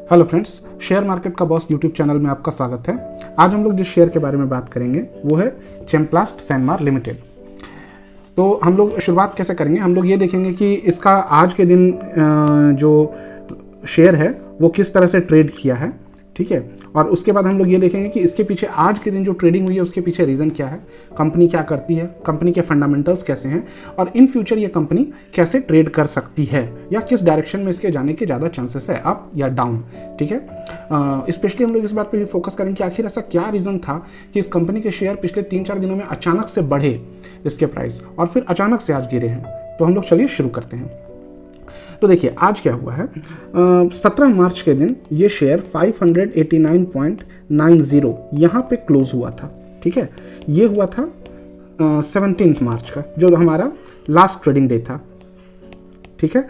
Hello friends, share market का boss YouTube channel में आपका स्वागत है। आज हम लोग जिस शेयर के बारे में बात करेंगे वो है चेम्प्लास्ट सैनमार लिमिटेड। तो हम लोग शुरुआत कैसे करेंगे, हम लोग ये देखेंगे कि इसका आज के दिन जो शेयर है वो किस तरह से ट्रेड किया है, ठीक है। और उसके बाद हम लोग ये देखेंगे कि इसके पीछे आज के दिन जो ट्रेडिंग हुई है उसके पीछे रीज़न क्या है, कंपनी क्या करती है, कंपनी के फंडामेंटल्स कैसे हैं और इन फ्यूचर ये कंपनी कैसे ट्रेड कर सकती है या किस डायरेक्शन में इसके जाने के ज़्यादा चांसेस है, अप या डाउन, ठीक है। स्पेशली हम लोग इस बात पर भी फोकस करेंगे कि आखिर ऐसा क्या रीज़न था कि इस कंपनी के शेयर पिछले 3-4 दिनों में अचानक से बढ़े इसके प्राइस और फिर अचानक से आज गिरे हैं। तो हम लोग चलिए शुरू करते हैं। तो देखिए आज क्या हुआ है, 17 मार्च के दिन ये शेयर 589.90 यहाँ पे क्लोज हुआ था, ठीक है। ये हुआ था 17 मार्च का, जो हमारा लास्ट ट्रेडिंग डे था, ठीक है।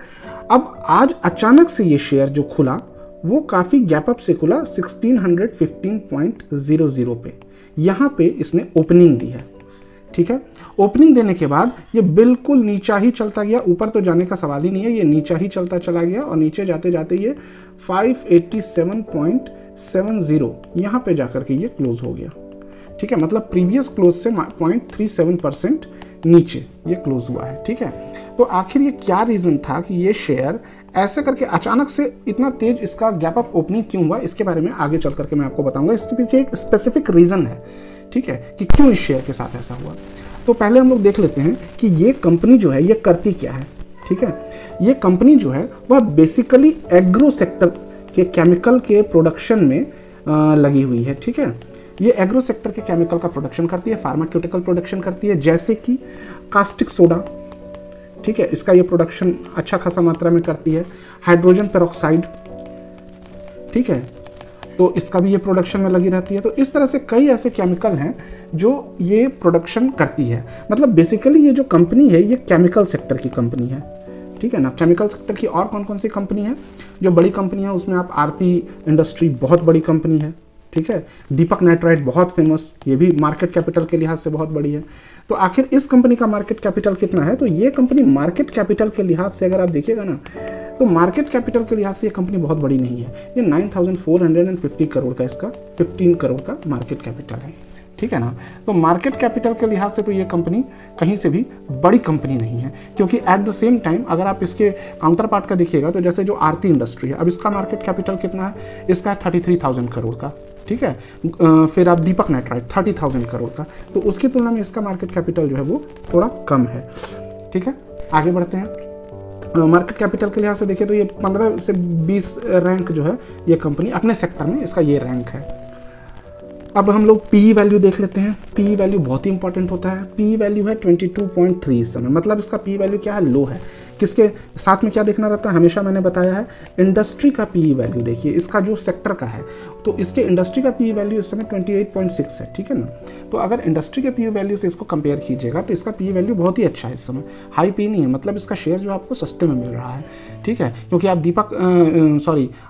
अब आज अचानक से ये शेयर जो खुला वो काफ़ी गैप अप से खुला 1615.00 पे, यहाँ पे इसने ओपनिंग दी है, ठीक है। ओपनिंग देने के बाद ये बिल्कुल नीचा ही चलता गया, ऊपर तो जाने का सवाल ही नहीं है, ये नीचा ही चलता चला गया और नीचे जाते जाते ये 587.70 यहाँ पे जाकर के ये क्लोज हो गया, ठीक है। मतलब प्रीवियस क्लोज से 0.37% नीचे ये क्लोज हुआ है, ठीक है। तो आखिर ये क्या रीज़न था कि ये शेयर ऐसे करके अचानक से इतना तेज इसका गैप अप ओपनिंग क्यों हुआ, इसके बारे में आगे चल करके मैं आपको बताऊंगा। इसके पीछे एक स्पेसिफिक रीज़न है, ठीक है, कि क्यों इस शेयर के साथ ऐसा हुआ। तो पहले हम लोग देख लेते हैं कि ये कंपनी जो है ये करती क्या है, ठीक है। ये कंपनी जो है वह बेसिकली एग्रो सेक्टर के केमिकल के प्रोडक्शन में लगी हुई है, ठीक है। ये एग्रो सेक्टर के केमिकल का प्रोडक्शन करती है, फार्मास्यूटिकल प्रोडक्शन करती है, जैसे कि कास्टिक सोडा, ठीक है, इसका ये प्रोडक्शन अच्छा खासा मात्रा में करती है। हाइड्रोजन पेरोक्साइड, ठीक है, तो इसका भी ये प्रोडक्शन में लगी रहती है। तो इस तरह से कई ऐसे केमिकल हैं जो ये प्रोडक्शन करती है। मतलब बेसिकली ये जो कंपनी है ये केमिकल सेक्टर की कंपनी है, ठीक है ना। केमिकल सेक्टर की और कौन कौन सी कंपनी है जो बड़ी कंपनी है, उसमें आप आरपी इंडस्ट्री बहुत बड़ी कंपनी है, ठीक है। दीपक नाइट्राइट बहुत फेमस, ये भी मार्केट कैपिटल के लिहाज से बहुत बड़ी है। तो आखिर इस कंपनी का मार्केट कैपिटल कितना है, तो ये कंपनी मार्केट कैपिटल के लिहाज से अगर आप देखिएगा ना, तो मार्केट कैपिटल के लिहाज से ये कंपनी बहुत बड़ी नहीं है। ये 9,450 करोड़ का, इसका 15 करोड़ का मार्केट कैपिटल है, ठीक है ना। तो मार्केट कैपिटल के लिहाज से तो ये कंपनी कहीं से भी बड़ी कंपनी नहीं है, क्योंकि एट द सेम टाइम अगर आप इसके काउंटर पार्ट का देखिएगा तो जैसे जो आरती इंडस्ट्री है, अब इसका मार्केट कैपिटल कितना है, इसका 33,000 करोड़ का, ठीक है। फिर आप दीपक नाइट्राइट 30,000 करोड़ का, तो उसकी तुलना में इसका मार्केट कैपिटल जो है वो थोड़ा कम है, ठीक है। आगे बढ़ते हैं। मार्केट कैपिटल के लिहाज से देखिए तो ये 15 से 20 रैंक जो है ये कंपनी अपने सेक्टर में, इसका ये रैंक है। अब हम लोग पी वैल्यू देख लेते हैं। पी वैल्यू बहुत ही इंपॉर्टेंट होता है। पी वैल्यू है 22.3 इस समय, मतलब इसका पी वैल्यू क्या है, लो है। किसके साथ में क्या देखना रहता है, हमेशा मैंने बताया है इंडस्ट्री का पी वैल्यू देखिए, इसका जो सेक्टर का है तो इसके इंडस्ट्री का पी वैल्यू इस समय 28.6 है, ठीक है ना। तो अगर इंडस्ट्री के पी वैल्यू से इसको कंपेयर कीजिएगा तो इसका पी वैल्यू बहुत ही अच्छा है, इस समय हाई पी नहीं है, मतलब इसका शेयर जो आपको सस्ते में मिल रहा है, ठीक है। क्योंकि आप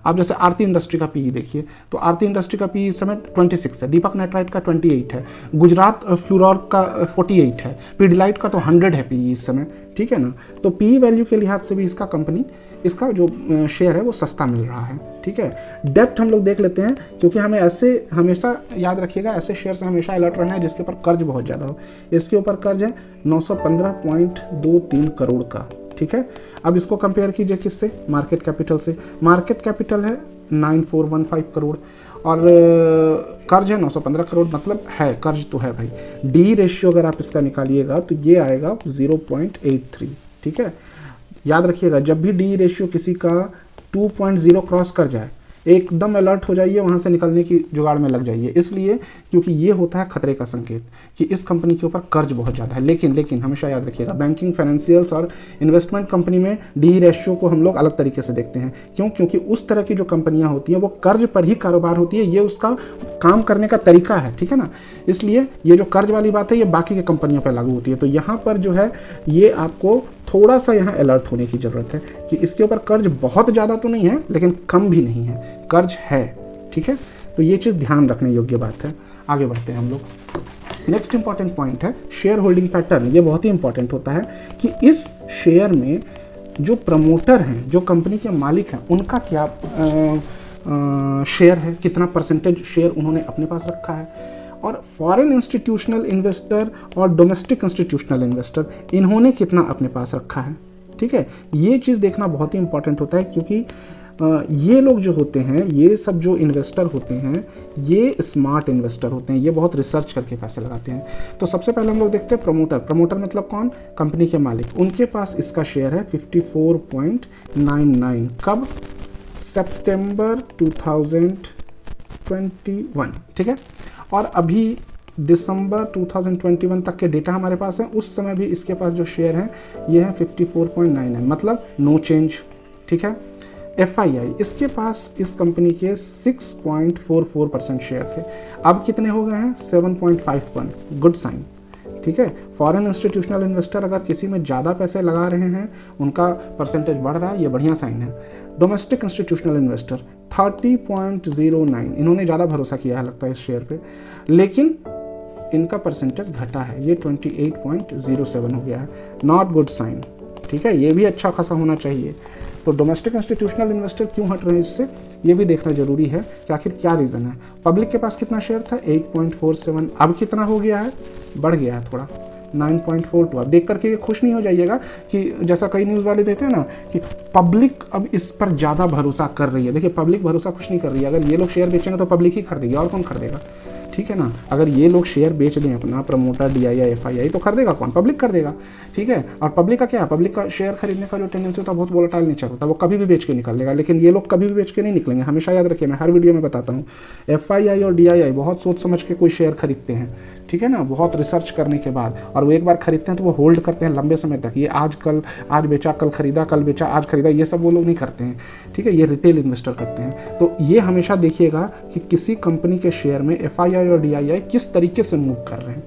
आप जैसे आरती इंडस्ट्री का पी देखिए, तो आरती इंडस्ट्री का पी इस समय 26 है, दीपक नाइट्राइट का 28 है, गुजरात फ्लोर का 48 है, पीडिलाइट का तो 100 है पी इस समय, ठीक है ना। तो पी वैल्यू के लिहाज से भी इसका कंपनी, इसका जो शेयर है वो सस्ता मिल रहा है, ठीक है। डेप्ट हम लोग देख लेते हैं, क्योंकि हमें ऐसे हमेशा याद रखिएगा, ऐसे शेयर से हमेशा अलर्ट रहना है जिसके ऊपर कर्ज बहुत ज़्यादा हो। इसके ऊपर कर्ज है 915.23 करोड़ का, ठीक है। अब इसको कंपेयर कीजिए किससे, मार्केट कैपिटल से। मार्केट कैपिटल है 9415 करोड़ और कर्ज है 915 करोड़, मतलब है कर्ज तो है भाई। डी रेशियो अगर आप इसका निकालिएगा तो ये आएगा 0.83, ठीक है। याद रखिएगा जब भी डी रेशियो किसी का 2.0 क्रॉस कर जाए एकदम अलर्ट हो जाइए, वहाँ से निकलने की जुगाड़ में लग जाइए, इसलिए क्योंकि ये होता है खतरे का संकेत कि इस कंपनी के ऊपर कर्ज बहुत ज़्यादा है। लेकिन हमेशा याद रखिएगा बैंकिंग, फाइनेंशियल्स और इन्वेस्टमेंट कंपनी में डी रेशियो को हम लोग अलग तरीके से देखते हैं। क्यों? क्योंकि उस तरह की जो कंपनियां होती हैं वो कर्ज पर ही कारोबार होती है, ये उसका काम करने का तरीका है, ठीक है ना। इसलिए ये जो कर्ज वाली बात है ये बाकी की कंपनियों पर लागू होती है। तो यहाँ पर जो है ये आपको थोड़ा सा यहाँ अलर्ट होने की ज़रूरत है कि इसके ऊपर कर्ज बहुत ज़्यादा तो नहीं है लेकिन कम भी नहीं है, कर्ज है, ठीक है। तो ये चीज़ ध्यान रखने योग्य बात है। आगे बढ़ते हैं हम लोग। नेक्स्ट इंपॉर्टेंट पॉइंट है शेयर होल्डिंग पैटर्न। ये बहुत ही इंपॉर्टेंट होता है कि इस शेयर में जो प्रमोटर हैं, जो कंपनी के मालिक हैं, उनका क्या शेयर है, कितना परसेंटेज शेयर उन्होंने अपने पास रखा है, और फॉरेन इंस्टीट्यूशनल इन्वेस्टर और डोमेस्टिक इंस्टीट्यूशनल इन्वेस्टर इन्होंने कितना अपने पास रखा है। ठीक है, ये चीज़ देखना बहुत ही इंपॉर्टेंट होता है, क्योंकि ये लोग जो होते हैं, ये सब जो इन्वेस्टर होते हैं, ये स्मार्ट इन्वेस्टर होते हैं, ये बहुत रिसर्च करके पैसे लगाते हैं। तो सबसे पहले हम लोग देखते हैं प्रमोटर। प्रमोटर मतलब कौन? कंपनी के मालिक। उनके पास इसका शेयर है 54.99। कब? सितंबर 2021। ठीक है, और अभी दिसंबर 2021 तक के डेटा हमारे पास है। उस समय भी इसके पास जो शेयर है ये है 54.99, मतलब नो चेंज। ठीक है, FII, इसके पास इस कंपनी के 6.44% शेयर थे, अब कितने हो गए हैं? 7.51। Good sign. ठीक है, फॉरेन इंस्टीट्यूशनल इन्वेस्टर अगर किसी में ज़्यादा पैसे लगा रहे हैं, उनका परसेंटेज बढ़ रहा है, ये बढ़िया साइन है। डोमेस्टिक इंस्टीट्यूशनल इन्वेस्टर 30.09, इन्होंने ज़्यादा भरोसा किया है लगता है इस शेयर पे, लेकिन इनका परसेंटेज घटा है, ये 28.07 हो गया है। Not good sign. ठीक है, ये भी अच्छा खासा होना चाहिए। तो डोमेस्टिक इंस्टीट्यूशनल इन्वेस्टर क्यों हट रहे हैं इससे, ये भी देखना जरूरी है कि आखिर क्या रीज़न है। पब्लिक के पास कितना शेयर था? 8.47, अब कितना हो गया है? बढ़ गया है थोड़ा, 9.42। अब देख करके ये खुश नहीं हो जाइएगा कि जैसा कई न्यूज़ वाले देते हैं ना कि पब्लिक अब इस पर ज़्यादा भरोसा कर रही है। देखिए, पब्लिक भरोसा कुछ नहीं कर रही है। अगर ये लोग शेयर बेचेंगे तो पब्लिक ही खरीदेगी, और कौन खरीदेगा? ठीक है ना, अगर ये लोग शेयर बेच दें अपना, प्रमोटर, DII, FII, तो खरीदेगा कौन? पब्लिक कर देगा। ठीक है, और पब्लिक का क्या है? पब्लिक का शेयर खरीदने का जो टेंडेंसी होता है बहुत वोलेटाइल नेचर होता है, वो कभी भी बेच के निकल लेगा, लेकिन ये लोग कभी भी बेच के नहीं निकलेंगे। हमेशा याद रखिए, मैं हर वीडियो में बताता हूँ, FII और DII बहुत सोच समझ के कोई शेयर खरीदते हैं। ठीक है ना, बहुत रिसर्च करने के बाद, और वो एक बार खरीदते हैं तो वो होल्ड करते हैं लंबे समय तक। ये आज बेचा, कल खरीदा, कल बेचा, आज खरीदा, ये सब वो लोग नहीं करते हैं। ठीक है, ये रिटेल इन्वेस्टर करते हैं। तो ये हमेशा देखिएगा कि किसी कंपनी के शेयर में FII और DII किस तरीके से मूव कर रहे हैं।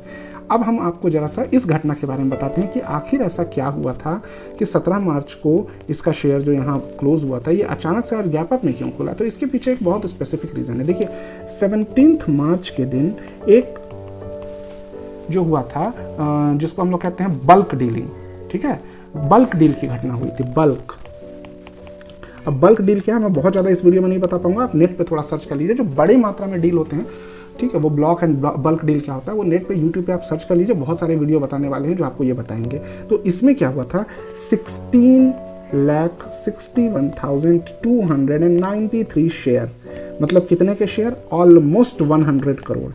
अब हम आपको जरा सा इस घटना के बारे में बताते हैं कि आखिर ऐसा क्या हुआ था कि 17 मार्च को इसका शेयर जो यहाँ क्लोज हुआ था, ये अचानक से और गैप अप में क्यों खुला। तो इसके पीछे एक बहुत स्पेसिफिक रीज़न है। देखिए, 17 मार्च के दिन एक जो हुआ था, जिसको हम लोग कहते हैं बल्क डीलिंग। ठीक है, बल्क डील की घटना हुई थी। बल्क, अब बल्क डील क्या है मैं बहुत ज़्यादा इस वीडियो में नहीं बता पाऊंगा, आप नेट पे थोड़ा सर्च कर लीजिए। जो बड़ी मात्रा में डील होते हैं, ठीक है, वो ब्लॉक एंड बल्क डील क्या होता है, वो नेट पे यूट्यूब पे आप सर्च कर लीजिए, बहुत सारे वीडियो बताने वाले हैं जो आपको ये बताएंगे। तो इसमें क्या हुआ था, 16,61,293 शेयर, मतलब कितने के शेयर? ऑलमोस्ट 100 करोड़।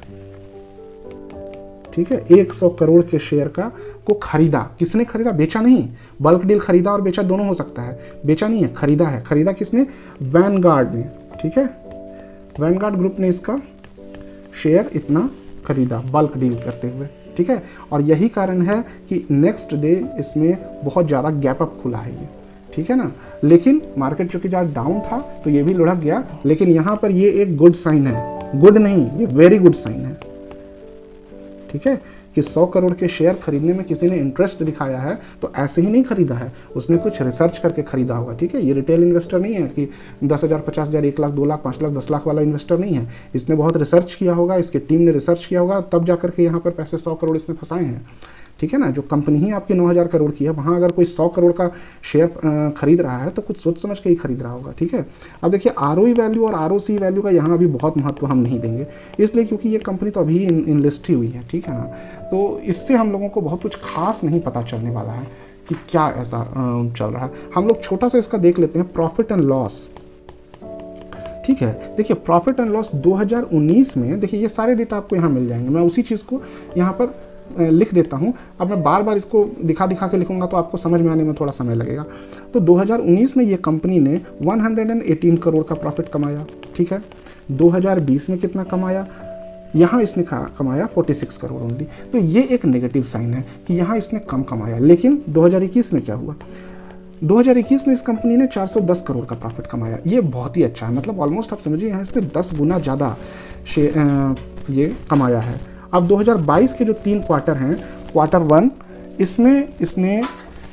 ठीक है, 100 करोड़ के शेयर को खरीदा। किसने खरीदा? बेचा नहीं। बल्क डील खरीदा और बेचा दोनों हो सकता है, बेचा नहीं है, खरीदा है। खरीदा किसने? वैनगार्ड ने। ठीक है, वैनगार्ड ग्रुप ने इसका शेयर इतना खरीदा बल्क डील करते हुए। ठीक है, और यही कारण है कि नेक्स्ट डे इसमें बहुत ज़्यादा गैप अप खुला है ये। ठीक है ना, लेकिन मार्केट चूंकि ज़्यादा डाउन था तो ये भी लुढ़क गया, लेकिन यहाँ पर ये एक गुड साइन है। गुड नहीं, ये वेरी गुड साइन है। ठीक है, कि 100 करोड़ के शेयर खरीदने में किसी ने इंटरेस्ट दिखाया है तो ऐसे ही नहीं खरीदा है, उसने कुछ रिसर्च करके खरीदा होगा। ठीक है, ये रिटेल इन्वेस्टर नहीं है कि 10,000, 50,000, 1 लाख, 2 लाख, 5 लाख, 10 लाख वाला इन्वेस्टर नहीं है। इसने बहुत रिसर्च किया होगा, इसकी टीम ने रिसर्च किया होगा, तब जाकर के यहाँ पर पैसे 100 करोड़ इसने फंसाए हैं। ठीक है ना, जो कंपनी ही आपकी 9,000 करोड़ की है, वहाँ अगर कोई 100 करोड़ का शेयर खरीद रहा है तो कुछ सोच समझ के ही खरीद रहा होगा। ठीक है, अब देखिए ROE वैल्यू और ROC वैल्यू का यहाँ अभी बहुत महत्व हम नहीं देंगे, इसलिए क्योंकि ये कंपनी तो अभी इनलिस्ट ही हुई है। ठीक है ना, तो इससे हम लोगों को बहुत कुछ खास नहीं पता चलने वाला है कि क्या ऐसा चल रहा है। हम लोग छोटा सा इसका देख लेते हैं, प्रॉफिट एंड लॉस। ठीक है, देखिए प्रॉफिट एंड लॉस 2019 में, देखिए ये सारे डेटा आपको यहाँ मिल जाएंगे। मैं उसी चीज़ को यहाँ पर लिख देता हूँ। अब मैं बार बार इसको दिखा के लिखूंगा तो आपको समझ में आने में थोड़ा समय लगेगा। तो 2019 में ये कंपनी ने 118 करोड़ का प्रॉफिट कमाया। ठीक है, 2020 में कितना कमाया? यहाँ इसने कमाया 46 करोड़ ओनली। तो ये एक नेगेटिव साइन है कि यहाँ इसने कम कमाया। लेकिन 2021 में क्या हुआ? 2021 में इस कंपनी ने 410 करोड़ का प्रॉफिट कमाया। ये बहुत ही अच्छा है, मतलब ऑलमोस्ट आप समझिए यहाँ इसने 10 गुना ज़्यादा ये कमाया है। अब 2022 के जो 3 क्वार्टर हैं, क्वार्टर 1 इसमें इसने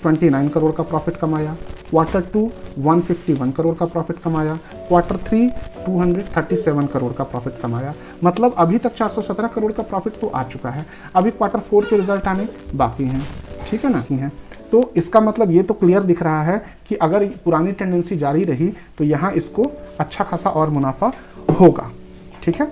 29 करोड़ का प्रॉफिट कमाया, क्वार्टर 2 151 करोड़ का प्रॉफिट कमाया, क्वार्टर 3 237 करोड़ का प्रॉफिट कमाया। मतलब अभी तक 417 करोड़ का प्रॉफिट तो आ चुका है, अभी क्वार्टर 4 के रिजल्ट आने बाकी हैं। ठीक है ना, ही हैं। तो इसका मतलब ये तो क्लियर दिख रहा है कि अगर पुरानी टेंडेंसी जारी रही तो यहाँ इसको अच्छा खासा और मुनाफा होगा। ठीक है,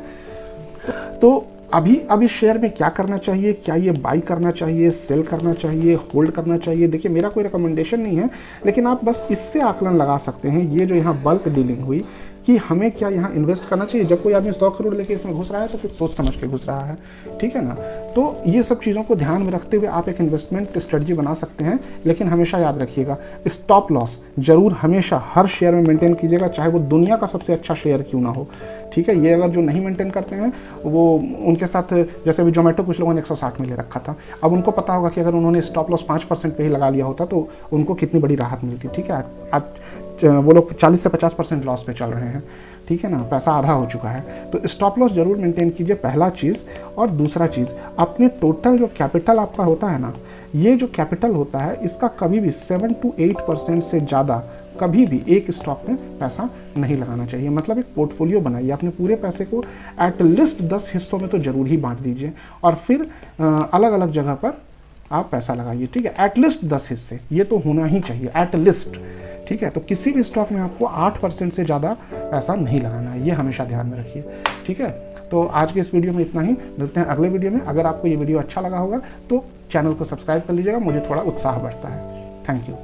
तो अभी इस शेयर में क्या करना चाहिए, क्या ये बाई करना चाहिए, सेल करना चाहिए, होल्ड करना चाहिए? देखिए मेरा कोई रिकमेंडेशन नहीं है, लेकिन आप बस इससे आकलन लगा सकते हैं, ये जो यहाँ बल्क डीलिंग हुई, कि हमें क्या यहाँ इन्वेस्ट करना चाहिए। जब कोई आदमी 100 करोड़ लेके इसमें घुस रहा है तो कुछ सोच समझ के घुस रहा है, ठीक है ना। तो ये सब चीज़ों को ध्यान में रखते हुए आप एक इन्वेस्टमेंट स्ट्रेटजी बना सकते हैं, लेकिन हमेशा याद रखिएगा स्टॉप लॉस जरूर हमेशा हर शेयर में मेंटेन कीजिएगा, चाहे वो दुनिया का सबसे अच्छा शेयर क्यों ना हो। ठीक है, ये अगर जो नहीं मेंटेन करते हैं वो उनके साथ, जैसे अभी जोमेटो कुछ लोगों ने 160 में ले रखा था, अब उनको पता होगा कि अगर उन्होंने स्टॉप लॉस 5% पे ही लगा लिया होता तो उनको कितनी बड़ी राहत मिलती। ठीक है, आज वो लोग 40 से 50% लॉस पे चल रहे हैं। ठीक है ना, पैसा आधा हो चुका है। तो स्टॉप लॉस जरूर मेंटेन कीजिए, पहला चीज़। और दूसरा चीज़, अपने टोटल जो कैपिटल आपका होता है ना, ये जो कैपिटल होता है इसका कभी भी 7 to 8% से ज़्यादा कभी भी एक स्टॉक में पैसा नहीं लगाना चाहिए। मतलब एक पोर्टफोलियो बनाइए, अपने पूरे पैसे को एटलीस्ट 10 हिस्सों में तो जरूर ही बांट दीजिए, और फिर अलग अलग जगह पर आप पैसा लगाइए। ठीक है, एटलीस्ट 10 हिस्से ये तो होना ही चाहिए, एटलीस्ट। ठीक है, तो किसी भी स्टॉक में आपको 8% से ज़्यादा पैसा नहीं लगाना है, ये हमेशा ध्यान में रखिए। ठीक है, तो आज के इस वीडियो में इतना ही, मिलते हैं अगले वीडियो में। अगर आपको ये वीडियो अच्छा लगा होगा तो चैनल को सब्सक्राइब कर लीजिएगा, मुझे थोड़ा उत्साह बढ़ता है। Thank you.